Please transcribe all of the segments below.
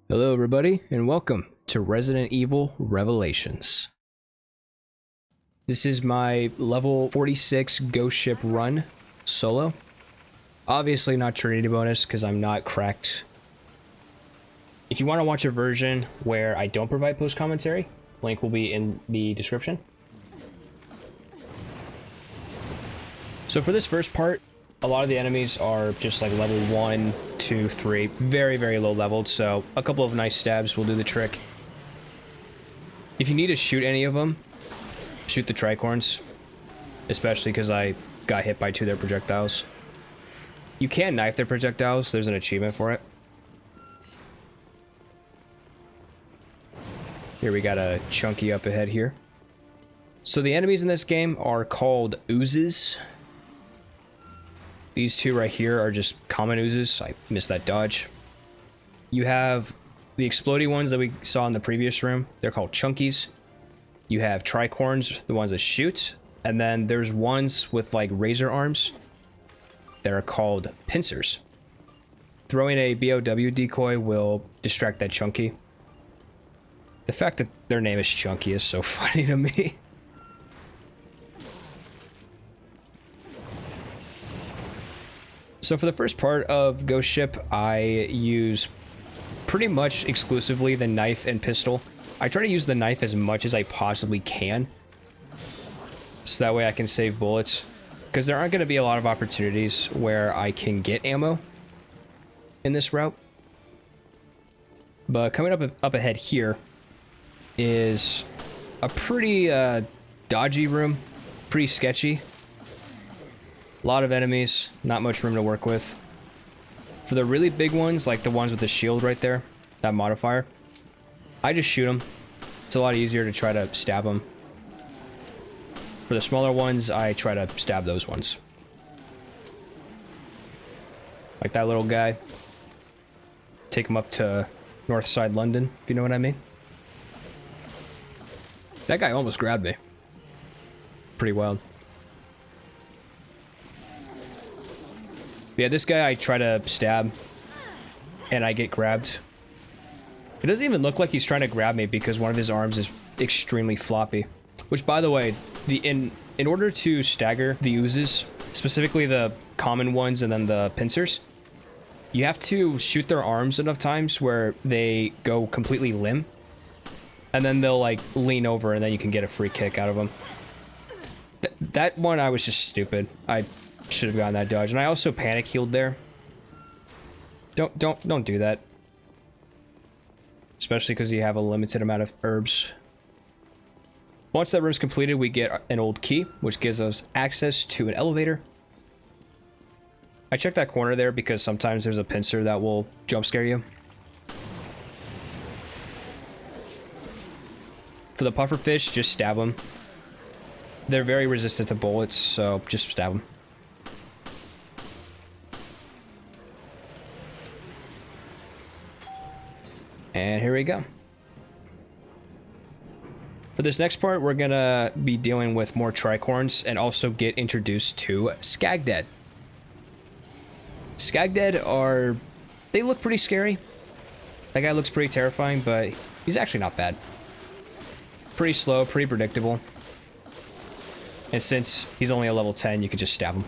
Hello everybody, and welcome to Resident Evil Revelations. This is my level 46 ghost ship run, solo. Obviously not Trinity bonus, because I'm not cracked. If you want to watch a version where I don't provide post-commentary, link will be in the description. So for this first part, a lot of the enemies are just like level 1, 2, 3, very low leveled, so a couple of nice stabs will do the trick. If you need to shoot any of them, shoot the tricorns, especially because I got hit by 2 of their projectiles. You can knife their projectiles, there's an achievement for it. Here we got a chunky up ahead here. So the enemies in this game are called oozes. These 2 right here are just common oozes. I missed that dodge. You have the explodey ones that we saw in the previous room. They're called chunkies. You have tricorns, the ones that shoot. And then there's ones with like razor arms that are called pincers. Throwing a BOW decoy will distract that chunky. The fact that their name is Chunky is so funny to me. So for the first part of Ghost Ship, I use pretty much exclusively the knife and pistol. I try to use the knife as much as I possibly can, so that way I can save bullets, because there aren't going to be a lot of opportunities where I can get ammo in this route. But coming up ahead here is a pretty dodgy room, pretty sketchy. A lot of enemies, not much room to work with. For the really big ones, like the ones with the shield right there, that modifier, I just shoot them. It's a lot easier to try to stab them. For the smaller ones, I try to stab those ones. Like that little guy. Take him up to North Side London, if you know what I mean. That guy almost grabbed me. Pretty wild. Yeah, this guy I try to stab, and I get grabbed. It doesn't even look like he's trying to grab me because one of his arms is extremely floppy. Which, by the way, in order to stagger the oozes, specifically the common ones and then the pincers, you have to shoot their arms enough times where they go completely limp, and then they'll like lean over, and then you can get a free kick out of them. That one I was just stupid. I should have gotten that dodge, and I also panic healed there. Don't do that, especially because you have a limited amount of herbs. Once that room's completed, we get an old key, which gives us access to an elevator. I checked that corner there because sometimes there's a pincer that will jump scare you. For the pufferfish, just stab them. They're very resistant to bullets, so just stab them. And here we go. For this next part, we're gonna be dealing with more tricorns and also get introduced to Skagdead. Skagdead are... they look pretty scary. That guy looks pretty terrifying, but he's actually not bad. Pretty slow, pretty predictable. And since he's only a level 10, you can just stab him.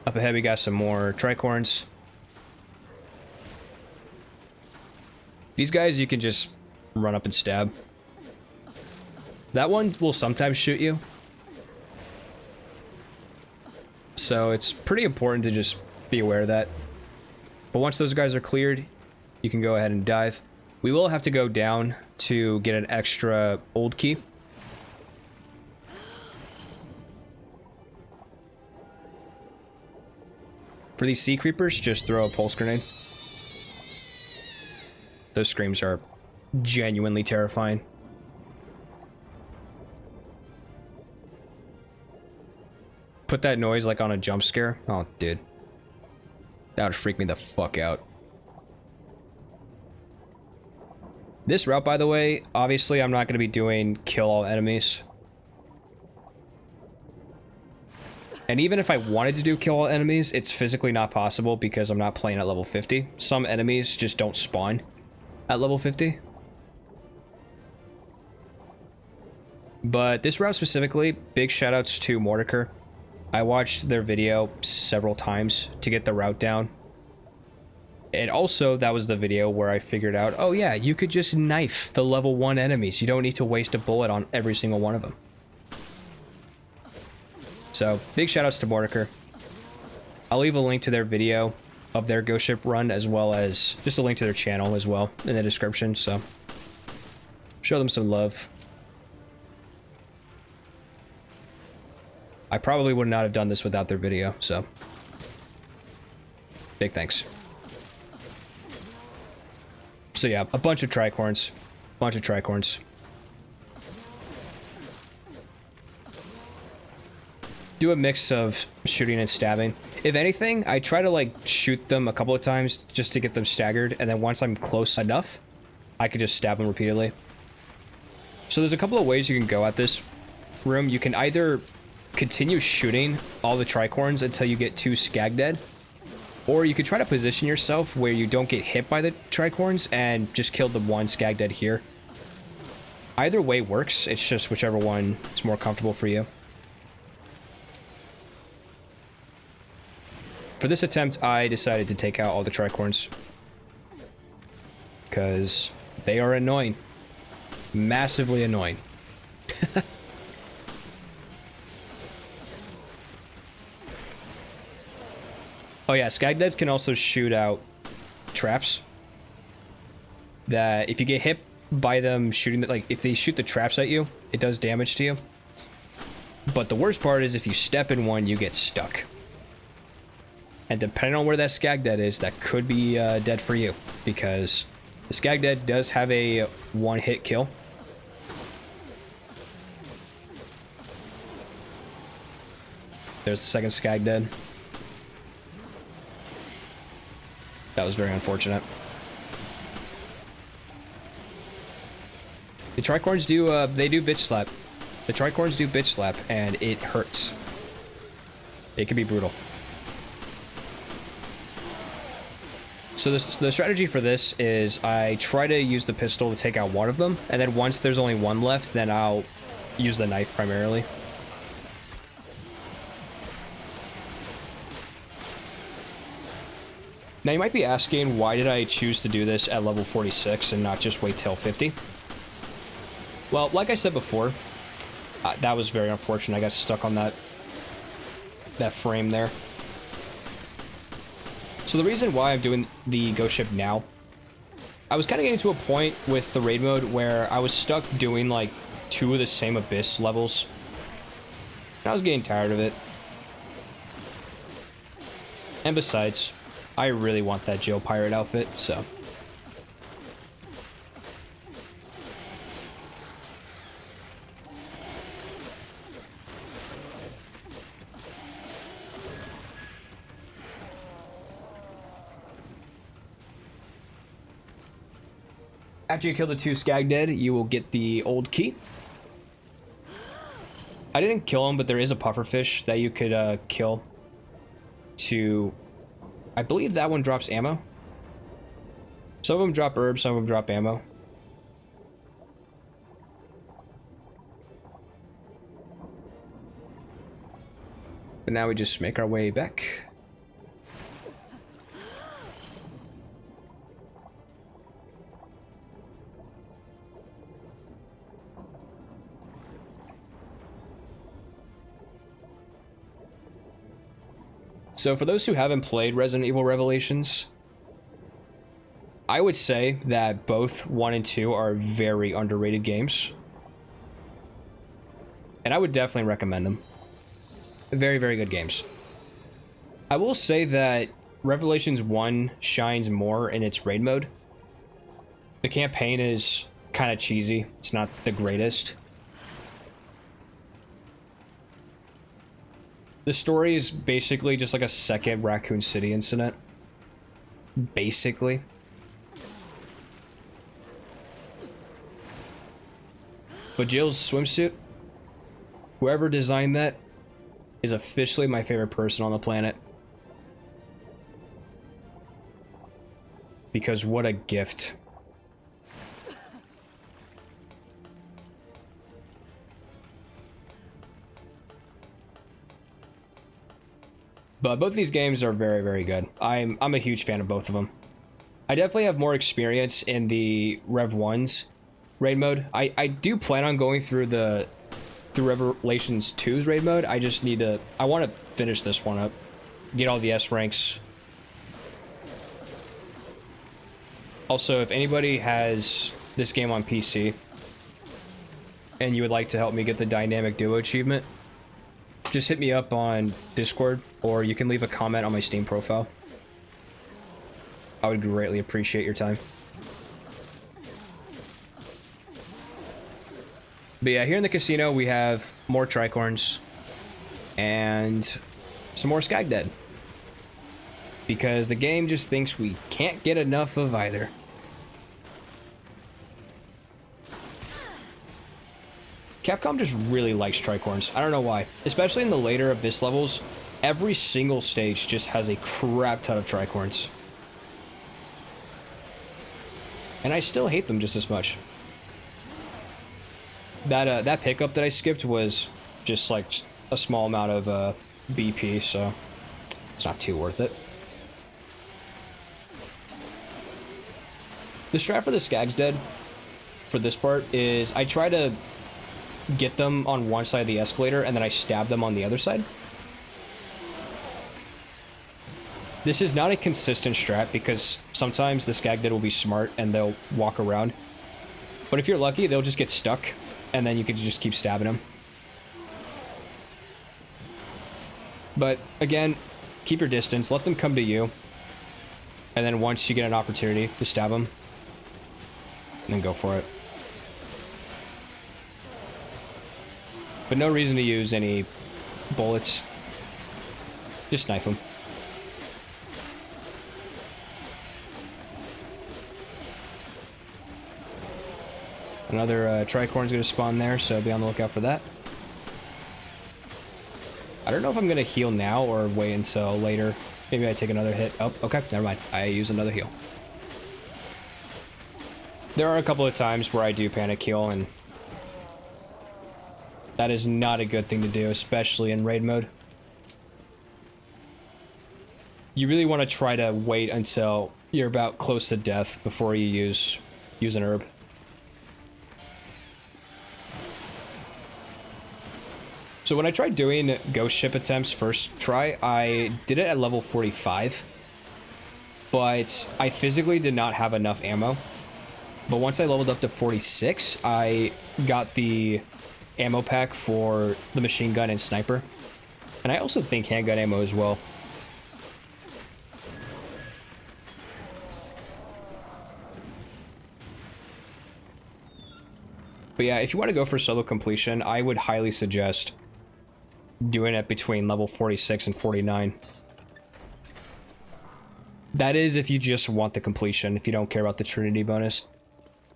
Up ahead, we got some more tricorns. These guys, you can just run up and stab. That one will sometimes shoot you. So it's pretty important to just be aware of that. But once those guys are cleared, you can go ahead and dive. We will have to go down to get an extra old key. For these sea creepers, just throw a pulse grenade. Those screams are genuinely terrifying. Put that noise like on a jump scare. Oh, dude. That would freak me the fuck out. This route, by the way, obviously I'm not going to be doing kill all enemies. And even if I wanted to do kill all enemies, it's physically not possible because I'm not playing at level 50. Some enemies just don't spawn at level 50. But this route specifically, big shoutouts to Mordecai. I watched their video several times to get the route down. And also, that was the video where I figured out, oh yeah, you could just knife the level 1 enemies. You don't need to waste a bullet on every single one of them. So, big shoutouts to Mordecai. I'll leave a link to their video of their Ghost Ship run, as well as just a link to their channel as well in the description, so show them some love. I probably would not have done this without their video, so big thanks. So yeah, a bunch of tricorns. Do a mix of shooting and stabbing. If anything, I try to like shoot them a couple of times just to get them staggered, and then once I'm close enough, I can just stab them repeatedly. So there's a couple of ways you can go at this room. You can either continue shooting all the tricorns until you get 2 skag dead, or you could try to position yourself where you don't get hit by the tricorns and just kill the 1 skag dead here. Either way works, it's just whichever one is more comfortable for you. For this attempt, I decided to take out all the tricorns, because they are annoying. Massively annoying. Oh yeah, skag deads can also shoot out traps. That if you get hit by them shooting, like if they shoot the traps at you, it does damage to you. But the worst part is if you step in one, you get stuck. And depending on where that skag dead is, that could be dead for you, because the skag dead does have a 1-hit kill. There's the second skag dead. That was very unfortunate. The tricorns do, they do bitch slap. The tricorns do bitch slap, and it hurts. It can be brutal. So the strategy for this is I try to use the pistol to take out one of them, and then once there's only one left, then I'll use the knife primarily. Now you might be asking, why did I choose to do this at level 46 and not just wait till 50? Well, like I said before, that was very unfortunate. I got stuck on that frame there. So the reason why I'm doing the Ghost Ship now, I was kind of getting to a point with the raid mode where I was stuck doing like 2 of the same Abyss levels. I was getting tired of it. And besides, I really want that Joe Pirate outfit, so. After you kill the 2 skag dead, you will get the old key. I didn't kill him, but there is a pufferfish that you could kill to... I believe that one drops ammo. Some of them drop herbs, some of them drop ammo. But now we just make our way back. So for those who haven't played Resident Evil Revelations, I would say that both 1 and 2 are very underrated games. And I would definitely recommend them. Very, very good games. I will say that Revelations 1 shines more in its raid mode. The campaign is kind of cheesy. It's not the greatest. The story is basically just like a second Raccoon City incident. Basically. But Jill's swimsuit, whoever designed that, is officially my favorite person on the planet. Because what a gift. But both these games are very, very good. I'm a huge fan of both of them. I definitely have more experience in the Rev 1's raid mode. I do plan on going through Revelations 2's raid mode. I just need to... I want to finish this one up. Get all the S ranks. Also, if anybody has this game on PC and you would like to help me get the Dynamic Duo achievement, just hit me up on Discord, or you can leave a comment on my Steam profile. I would greatly appreciate your time. But yeah, here in the casino we have more tricorns and some more skag dead. Because the game just thinks we can't get enough of either. Capcom just really likes tricorns. I don't know why. Especially in the later Abyss levels, every single stage just has a crap ton of tricorns. And I still hate them just as much. That pickup that I skipped was just like a small amount of BP, so it's not too worth it. The strat for the Skag's Dead for this part is I try to get them on one side of the escalator and then I stab them on the other side. This is not a consistent strat because sometimes the Skag Dead will be smart and they'll walk around. But if you're lucky, they'll just get stuck and then you can just keep stabbing them. But again, keep your distance, let them come to you. And then once you get an opportunity to stab them, then go for it. But no reason to use any bullets. Just knife them. Another tricorn's gonna spawn there, so be on the lookout for that. I don't know if I'm gonna heal now or wait until later. Maybe I take another hit. Oh, okay, never mind. I use another heal. There are a couple of times where I do panic heal, and that is not a good thing to do, especially in raid mode. You really want to try to wait until you're about close to death before you use an herb. So when I tried doing ghost ship attempts first try, I did it at level 45, but I physically did not have enough ammo. But once I leveled up to 46, I got the ammo pack for the machine gun and sniper. And I also think handgun ammo as well. But yeah, if you want to go for solo completion, I would highly suggest doing it between level 46 and 49. That is if you just want the completion, if you don't care about the Trinity bonus.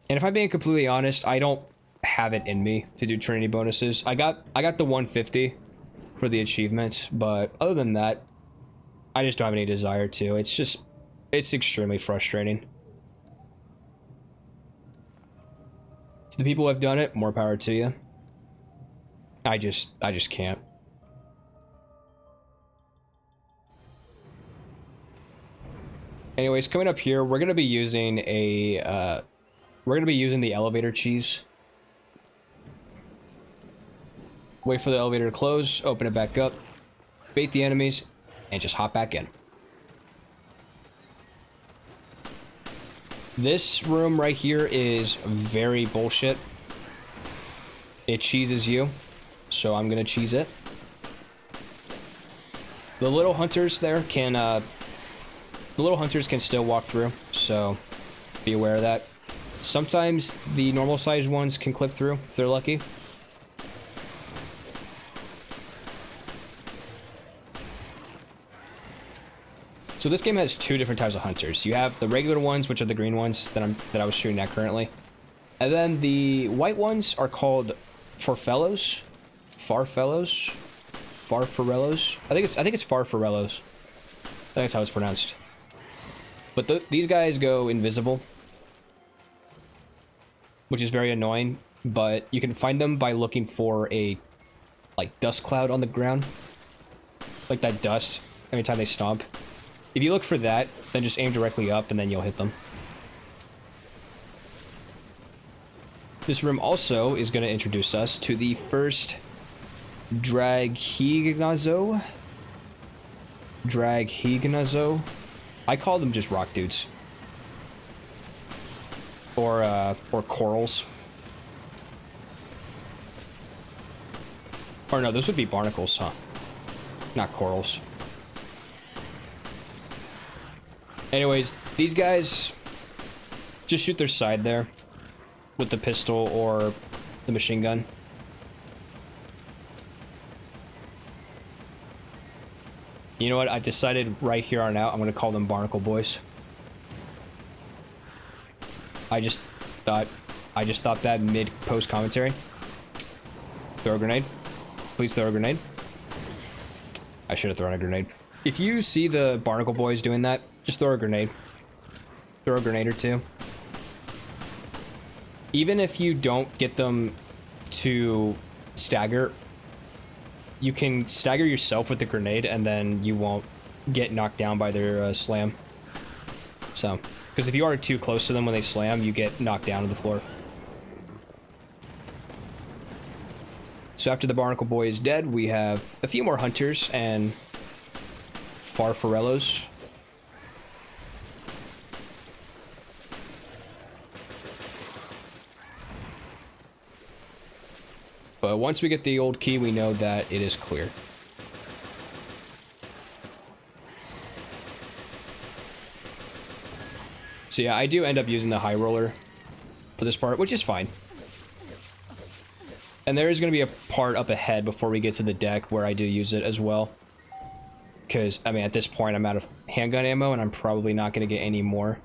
And if I'm being completely honest, I don't have it in me to do Trinity bonuses. I got the 150 for the achievements, but other than that, I just don't have any desire to. It's extremely frustrating. To the people who have done it, more power to you. I just can't. Anyways, coming up here, we're gonna be using the elevator cheese. Wait for the elevator to close, open it back up, bait the enemies, and just hop back in. This room right here is very bullshit. It cheeses you, so I'm gonna cheese it. The little hunters there can, the little hunters can still walk through, so be aware of that. Sometimes the normal sized ones can clip through if they're lucky. So this game has two different types of hunters. You have the regular ones, which are the green ones that I was shooting at currently. And then the white ones are called Farfellows. Farfarellos. I think it's Farfarellos. I think that's how it's pronounced. But these guys go invisible, which is very annoying. But you can find them by looking for a like dust cloud on the ground, like that dust every time they stomp. If you look for that, then just aim directly up and then you'll hit them. This room also is going to introduce us to the first Draghigazo. I call them just rock dudes. Or corals. Or no, those would be barnacles, huh? Not corals. Anyways, these guys just shoot their side there with the pistol or the machine gun. You know what? I decided right here on out, I'm going to call them Barnacle Boys. I just thought that mid-post commentary. Throw a grenade. Please throw a grenade. I should have thrown a grenade. If you see the Barnacle Boys doing that, just throw a grenade. Throw a grenade or two. Even if you don't get them to stagger, you can stagger yourself with the grenade and then you won't get knocked down by their slam. So, because if you are too close to them when they slam, you get knocked down to the floor. So after the Barnacle Boy is dead, we have a few more hunters and Farfarellos. But once we get the old key, we know that it is clear. So yeah, I do end up using the high roller for this part, which is fine. And there is going to be a part up ahead before we get to the deck where I do use it as well. Because, I mean, at this point, I'm out of handgun ammo, and I'm probably not going to get any more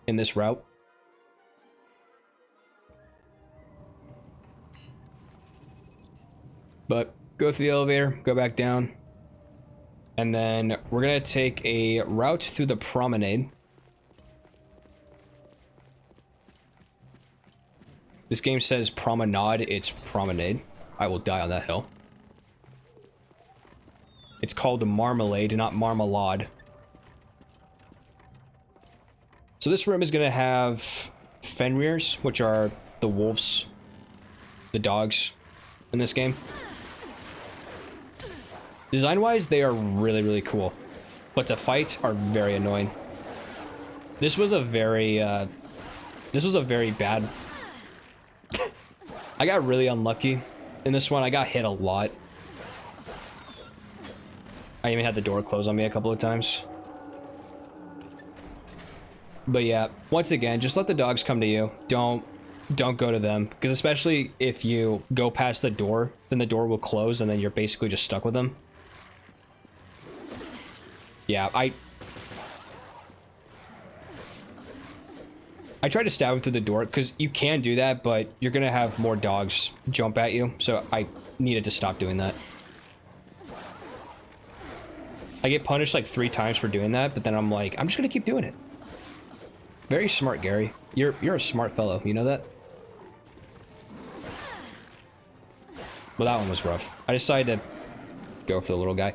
in this route. But go through the elevator, go back down, and then we're going to take a route through the promenade. This game says promenade, it's promenade. I will die on that hill. It's called marmalade, not marmalade. So this room is going to have Fenriers, which are the wolves, the dogs in this game. Design-wise, they are really, really cool. But to fight are very annoying. This was a very bad... I got really unlucky in this one. I got hit a lot. I even had the door close on me a couple of times. But yeah, once again, just let the dogs come to you. Don't go to them. Because especially if you go past the door, then the door will close and then you're basically just stuck with them. Yeah, I tried to stab him through the door, because you can do that, but you're going to have more dogs jump at you, so I needed to stop doing that. I get punished like 3 times for doing that, but then I'm like, I'm just going to keep doing it. Very smart, Gary. You're a smart fellow, you know that? Well, that one was rough. I decided to go for the little guy.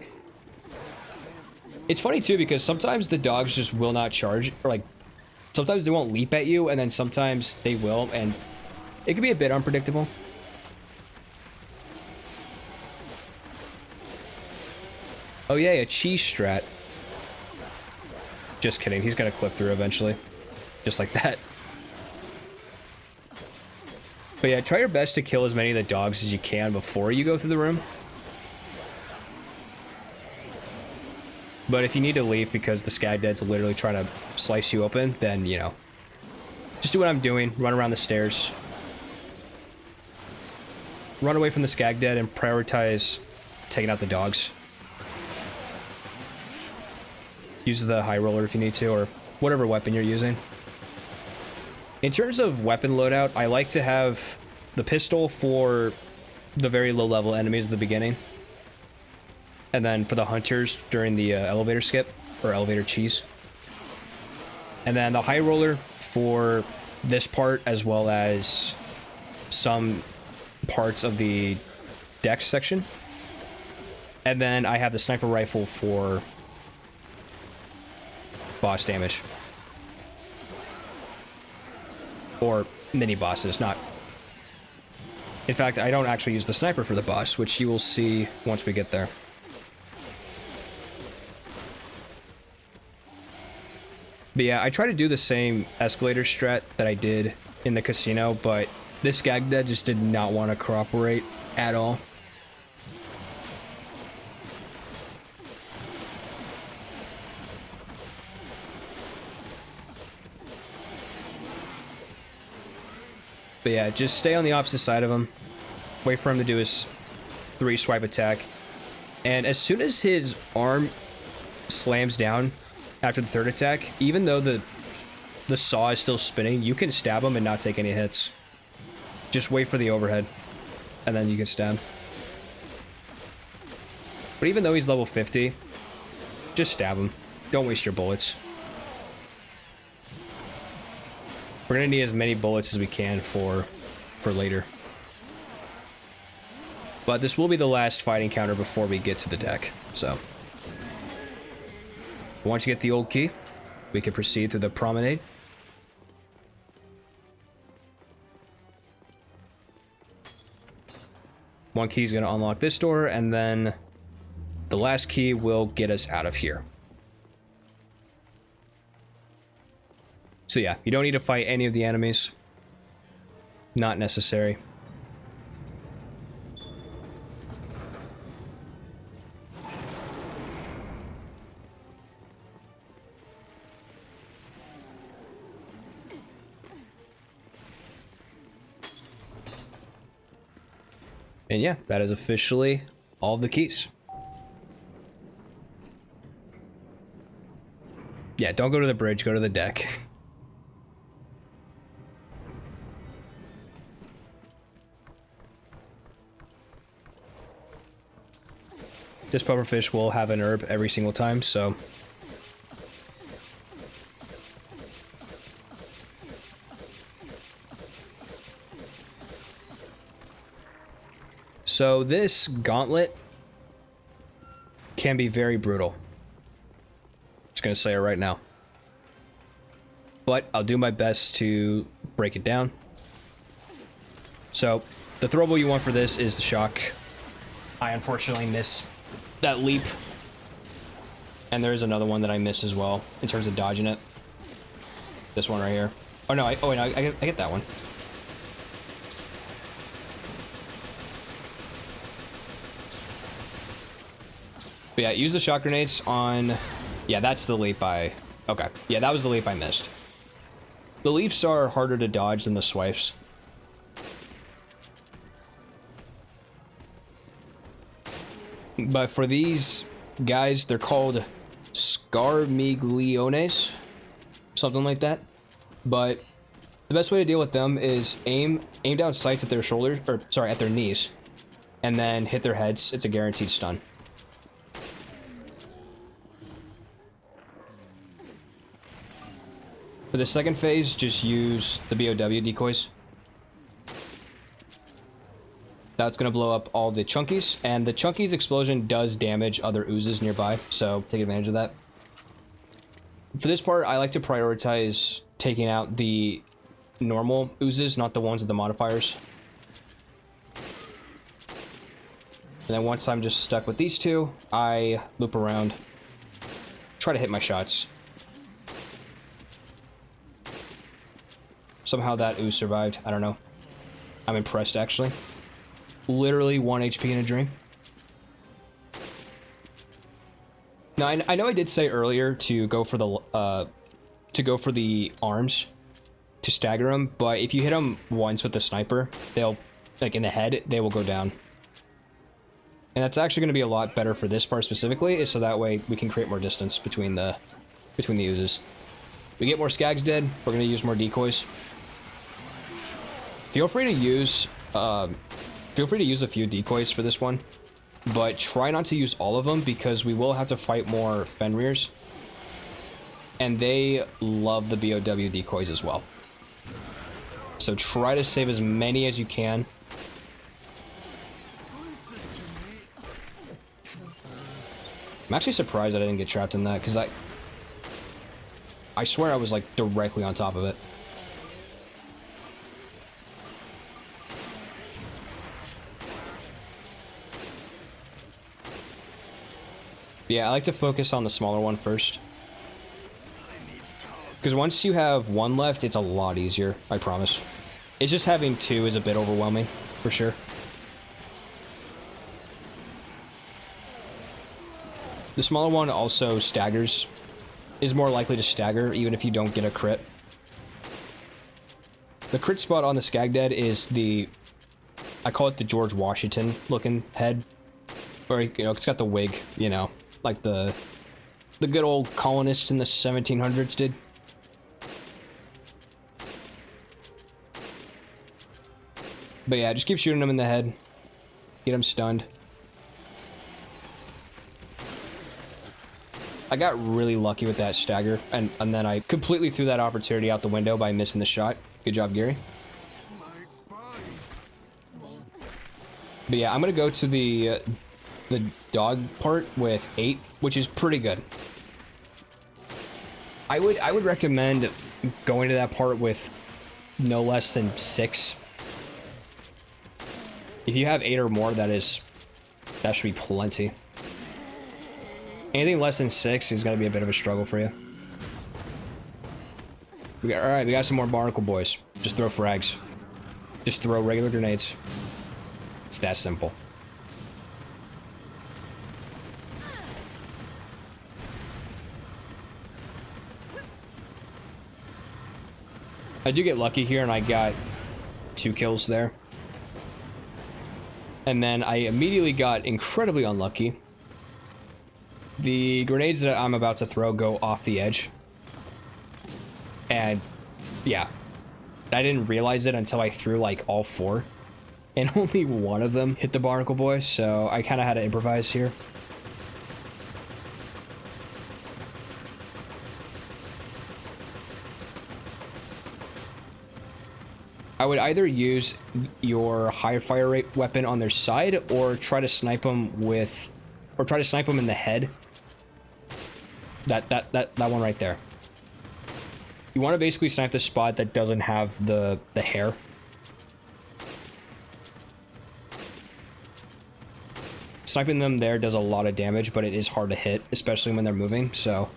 It's funny, too, because sometimes the dogs just will not charge, or like, sometimes they won't leap at you, and then sometimes they will, and it can be a bit unpredictable. Oh yeah, a cheese strat. Just kidding, he's gonna clip through eventually. Just like that. But yeah, try your best to kill as many of the dogs as you can before you go through the room. But if you need to leave because the Skag Dead's literally trying to slice you open, then, you know, just do what I'm doing. Run around the stairs. Run away from the Skag Dead and prioritize taking out the dogs. Use the high roller if you need to, or whatever weapon you're using. In terms of weapon loadout, I like to have the pistol for the very low level enemies at the beginning. And then for the hunters during the elevator skip, or elevator cheese. And then the high roller for this part, as well as some parts of the deck section. And then I have the sniper rifle for boss damage. Or mini bosses, not... In fact, I don't actually use the sniper for the boss, which you will see once we get there. But yeah, I try to do the same escalator strat that I did in the casino, but this Gagda just did not want to cooperate at all. But yeah, just stay on the opposite side of him. Wait for him to do his 3-swipe attack. And as soon as his arm slams down after the 3rd attack, even though the saw is still spinning, you can stab him and not take any hits. Just wait for the overhead, and then you can stab. But even though he's level 50, just stab him. Don't waste your bullets. We're gonna need as many bullets as we can for later. But this will be the last fight encounter before we get to the deck, so. Once you get the old key, we can proceed through the promenade. One key is going to unlock this door, and then the last key will get us out of here. So yeah, you don't need to fight any of the enemies. Not necessary. And yeah, that is officially all of the keys. Yeah, don't go to the bridge, go to the deck. This pufferfish will have an herb every single time, so... So this gauntlet can be very brutal. Just gonna say it right now. But I'll do my best to break it down. So the throwable you want for this is the shock. I unfortunately miss that leap. And there is another one that I miss as well in terms of dodging it. This one right here. Oh no, I get that one. But yeah, use the shock grenades on... Yeah, that's the leap I... Okay. Yeah, that was the leap I missed. The leaps are harder to dodge than the swipes. But for these guys, they're called Scarmigliones. Something like that. But the best way to deal with them is aim down sights at their shoulders, or sorry, at their knees. And then hit their heads. It's a guaranteed stun. For the second phase, just use the BOW decoys. That's going to blow up all the chunkies, and the chunkies explosion does damage other oozes nearby, so take advantage of that. For this part, I like to prioritize taking out the normal oozes, not the ones with the modifiers. And then once I'm just stuck with these two, I loop around, try to hit my shots. Somehow that ooze survived. I don't know. I'm impressed, actually. Literally 1 HP in a dream. Now, I know I did say earlier to go for the arms to stagger them, but if you hit them once with the sniper, they'll, like in the head, they will go down. And that's actually going to be a lot better for this part specifically, is so that way we can create more distance between the oozes. We get more skags dead, we're going to use more decoys. Feel free to use a few decoys for this one. but try not to use all of them because we will have to fight more Fenrirs. And they love the BOW decoys as well. So try to save as many as you can. I'm actually surprised that I didn't get trapped in that, because I swear I was like directly on top of it. Yeah, I like to focus on the smaller one first. Because once you have one left, it's a lot easier, I promise. It's just having two is a bit overwhelming, for sure. The smaller one also staggers, is more likely to stagger even if you don't get a crit. The crit spot on the Skagdead is the, I call it the George Washington looking head. Or, you know, it's got the wig, you know, like the good old colonists in the 1700s did. But yeah, just keep shooting them in the head. Get them stunned. I got really lucky with that stagger, and then I completely threw that opportunity out the window by missing the shot. Good job, Gary. But yeah, I'm gonna go to the dog part with 8, which is pretty good. I would recommend going to that part with no less than 6. If you have 8 or more, that should be plenty. Anything less than 6 is going to be a bit of a struggle for you. Alright, we got some more barnacle boys. Just throw frags. Just throw regular grenades. It's that simple. I do get lucky here, and I got 2 kills there. And then I immediately got incredibly unlucky. The grenades that I'm about to throw go off the edge. And yeah, I didn't realize it until I threw like all 4. And only one of them hit the barnacle boy, so I kind of had to improvise here. I would either use your high fire rate weapon on their side, or try to snipe them with, or try to snipe them in the head. That one right there. You want to basically snipe the spot that doesn't have the hair. Sniping them there does a lot of damage, but it is hard to hit, especially when they're moving. So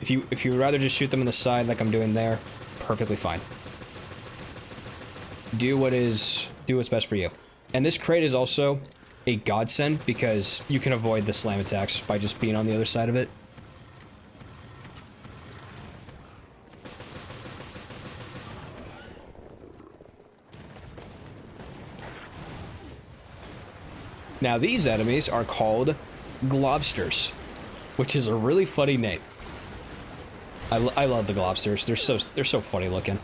if you would rather just shoot them in the side like I'm doing there, perfectly fine. Do what's best for you. And this crate is also a godsend because you can avoid the slam attacks by just being on the other side of it. Now these enemies are called globsters, which is a really funny name. I love the globsters. They're so funny looking.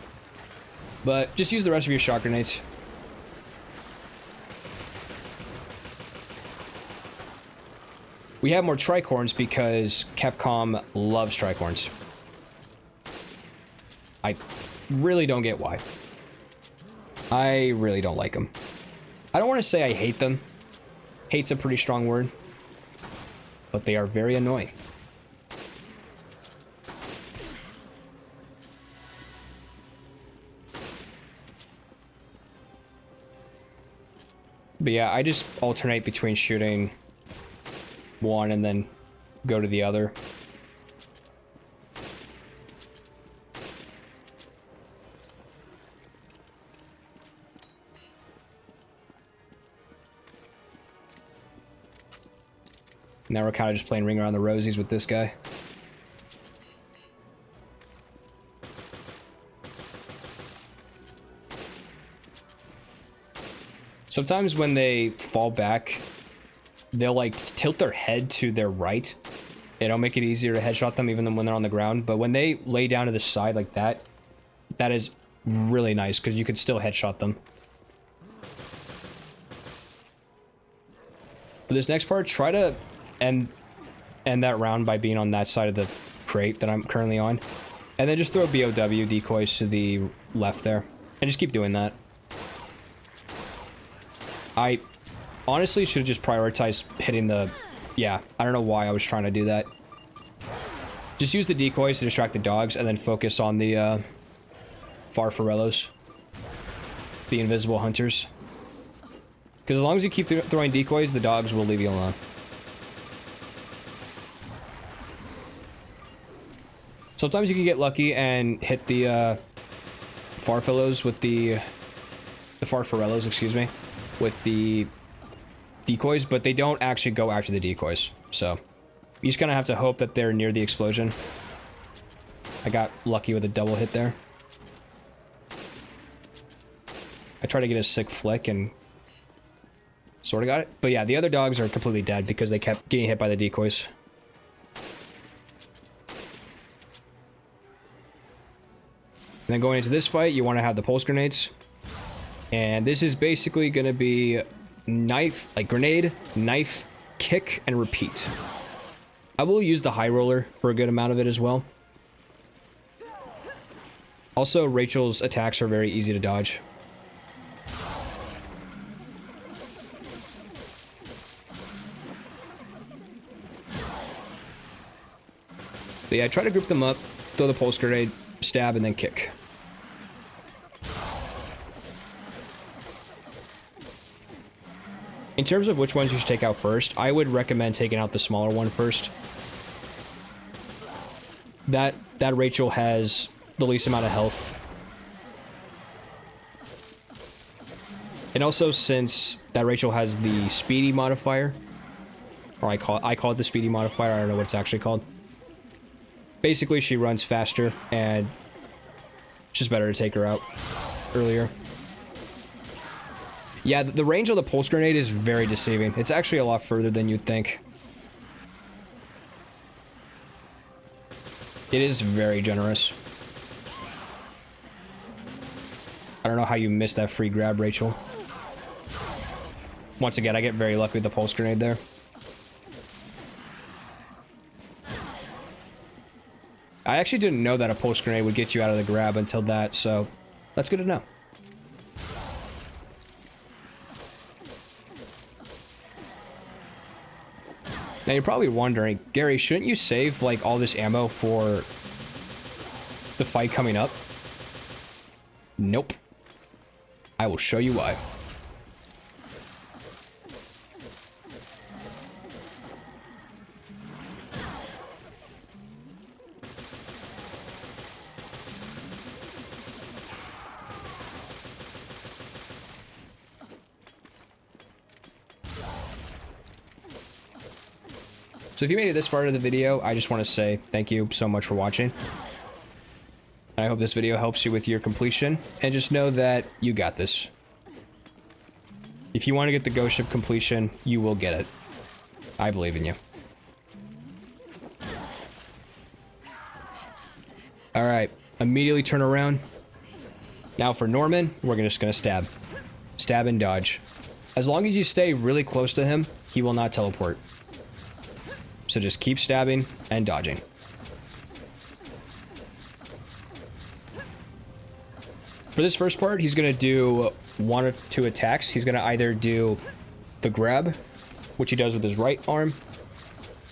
But just use the rest of your shock grenades. We have more tricorns because Capcom loves tricorns. I really don't get why. I really don't like them. I don't want to say I hate them. Hate's a pretty strong word. But they are very annoying. But yeah, I just alternate between shooting one and then go to the other. Now we're kind of just playing Ring Around the Rosies with this guy. Sometimes when they fall back, they'll like tilt their head to their right. It'll make it easier to headshot them even when they're on the ground. But when they lay down to the side like that, that is really nice because you can still headshot them. For this next part, try to end that round by being on that side of the crate that I'm currently on. And then just throw BOW decoys to the left there. And just keep doing that. I honestly should have just prioritized hitting the... Yeah, I don't know why I was trying to do that. Just use the decoys to distract the dogs and then focus on the Farfarellos. The invisible hunters. Because as long as you keep throwing decoys, the dogs will leave you alone. Sometimes you can get lucky and hit the Farfarellos with the Farfarellos, excuse me, with the decoys, but they don't actually go after the decoys. So you just kind of have to hope that they're near the explosion. I got lucky with a double hit there. I tried to get a sick flick and sort of got it. But yeah, the other dogs are completely dead because they kept getting hit by the decoys. And then going into this fight, you want to have the pulse grenades. And this is basically going to be knife, like grenade, knife, kick, and repeat. I will use the high roller for a good amount of it as well. Also, Rachel's attacks are very easy to dodge. But yeah, try to group them up, throw the pulse grenade, stab, and then kick. In terms of which ones you should take out first, I would recommend taking out the smaller one first. That Rachel has the least amount of health. And also, since that Rachel has the speedy modifier, or I call it the speedy modifier, I don't know what it's actually called. Basically, she runs faster, and it's just better to take her out earlier. Yeah, the range of the pulse grenade is very deceiving. It's actually a lot further than you'd think. It is very generous. I don't know how you missed that free grab, Rachel. Once again, I get very lucky with the pulse grenade there. I actually didn't know that a pulse grenade would get you out of the grab until that, so that's good to know. Now you're probably wondering, Gary, shouldn't you save like all this ammo for the fight coming up? Nope. I will show you why. So if you made it this far into the video, I just want to say thank you so much for watching. I hope this video helps you with your completion, and just know that you got this. If you want to get the ghost ship completion, you will get it. I believe in you. Alright, immediately turn around. Now for Norman, we're just gonna stab. Stab and dodge. As long as you stay really close to him, he will not teleport. So just keep stabbing and dodging. For this first part, he's going to do one of two attacks. He's going to either do the grab, which he does with his right arm,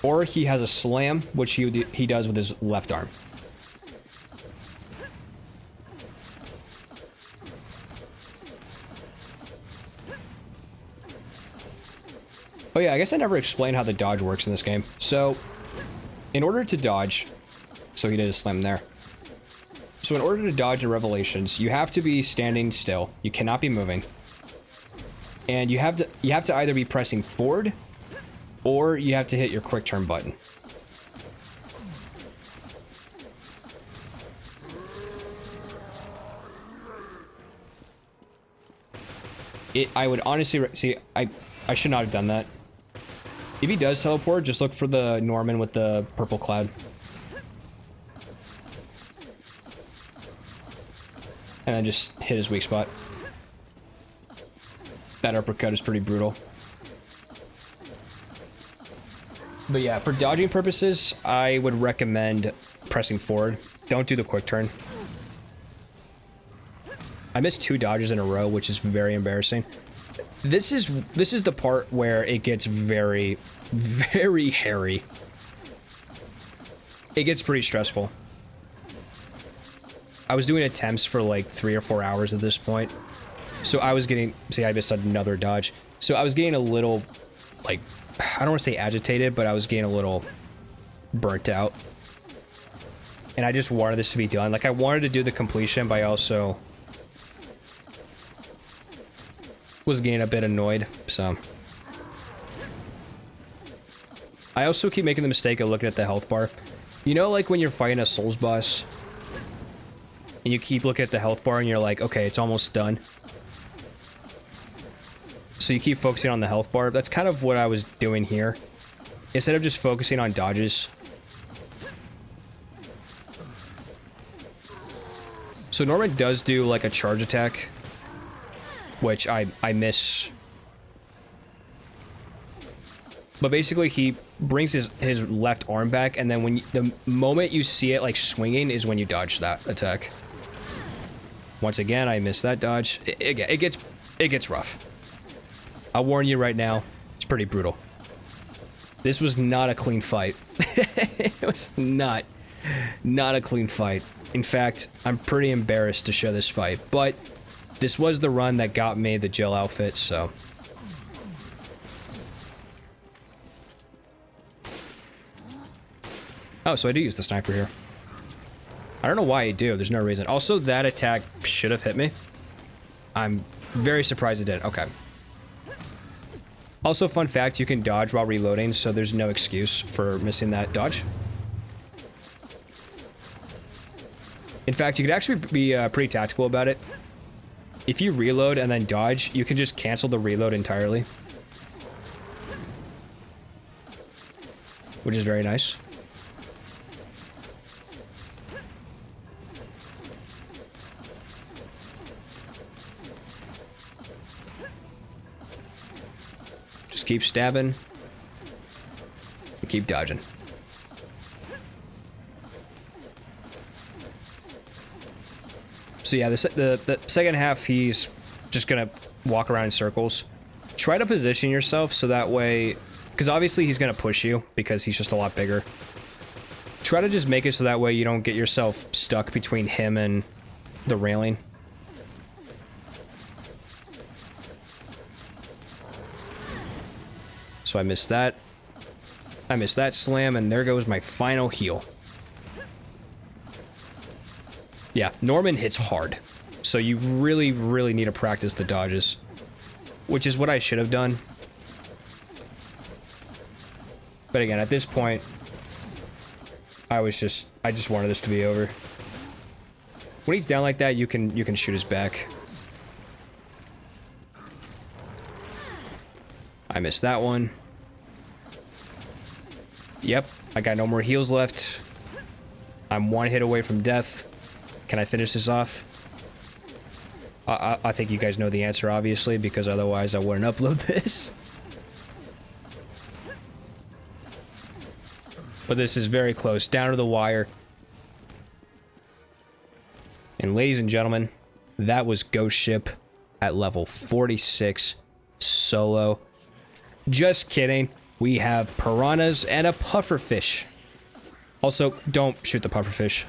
or he has a slam, which he does with his left arm. Oh yeah, I guess I never explained how the dodge works in this game. So, in order to dodge... So he did a slam there. So in order to dodge in Revelations, you have to be standing still. You cannot be moving. And you have to either be pressing forward, or you have to hit your quick turn button. I would honestly... See, I should not have done that. If he does teleport, just look for the Norman with the purple cloud. And then just hit his weak spot. That uppercut is pretty brutal. But yeah, for dodging purposes, I would recommend pressing forward. Don't do the quick turn. I missed 2 dodges in a row, which is very embarrassing. This is the part where it gets very, very hairy. It gets pretty stressful. I was doing attempts for like 3 or 4 hours at this point. So I was getting, see, I missed another dodge. So I was getting a little, like, I don't want to say agitated, but I was getting a little burnt out. And I just wanted this to be done. Like, I wanted to do the completion, but I also was getting a bit annoyed, so. I also keep making the mistake of looking at the health bar. You know, like when you're fighting a Souls boss, and you keep looking at the health bar and you're like, okay, it's almost done. So you keep focusing on the health bar. That's kind of what I was doing here. Instead of just focusing on dodges. So Norman does do like a charge attack, which I miss. But basically he brings his left arm back, and then when the moment you see it like swinging is when you dodge that attack. Once again, I missed that dodge. It gets rough. I'll warn you right now, it's pretty brutal. This was not a clean fight. It was not a clean fight. In fact, I'm pretty embarrassed to show this fight, but this was the run that got me the gel outfit, so. Oh, so I do use the sniper here. I don't know why I do, there's no reason. Also, that attack should have hit me. I'm very surprised it did. Okay. Also, fun fact, you can dodge while reloading, so there's no excuse for missing that dodge. In fact, you could actually be pretty tactical about it. If you reload and then dodge, you can just cancel the reload entirely. Which is very nice. Just keep stabbing. And keep dodging. So yeah, the second half, he's just gonna walk around in circles. Try to position yourself so that way, because obviously he's gonna push you because he's just a lot bigger. Try to just make it so that way you don't get yourself stuck between him and the railing. So I missed that. I missed that slam, and there goes my final heal. Yeah, Norman hits hard. So you really, really need to practice the dodges. Which is what I should have done. But again, at this point, I just wanted this to be over. When he's down like that, you can shoot his back. I missed that one. Yep, I got no more heals left. I'm one hit away from death. Can I finish this off? I think you guys know the answer, obviously, because otherwise I wouldn't upload this. But this is very close, down to the wire. And ladies and gentlemen, that was Ghost Ship at level 46 solo. Just kidding. We have piranhas and a pufferfish. Also, don't shoot the pufferfish.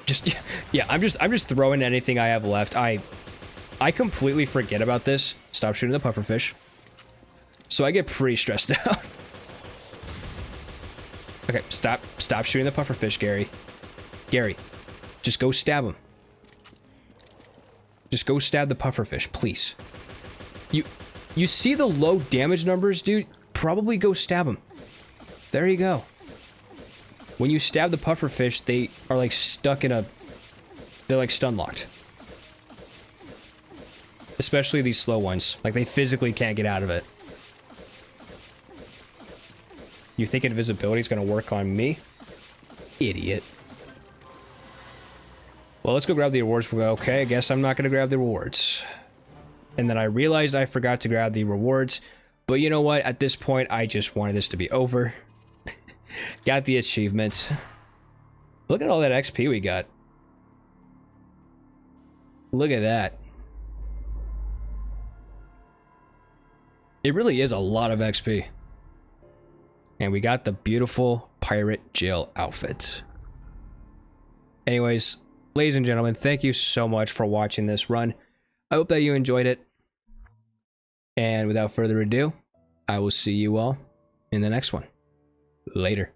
Just, yeah, I'm just throwing anything I have left. I completely forget about this. Stop shooting the pufferfish. So I get pretty stressed out. Okay, stop shooting the pufferfish, Gary. Gary, just go stab him. Just go stab the pufferfish, please. You see the low damage numbers, dude? Probably go stab him. There you go. When you stab the pufferfish, they are like stuck in a... They're like stun locked. Especially these slow ones. Like they physically can't get out of it. You think invisibility is going to work on me? Idiot. Well, let's go grab the rewards. Okay, I guess I'm not going to grab the rewards. And then I realized I forgot to grab the rewards. But you know what? At this point, I just wanted this to be over. Got the achievements. Look at all that XP we got. Look at that. It really is a lot of XP. And we got the beautiful pirate jail outfit. Anyways, ladies and gentlemen, thank you so much for watching this run. I hope that you enjoyed it. And without further ado, I will see you all in the next one. Later.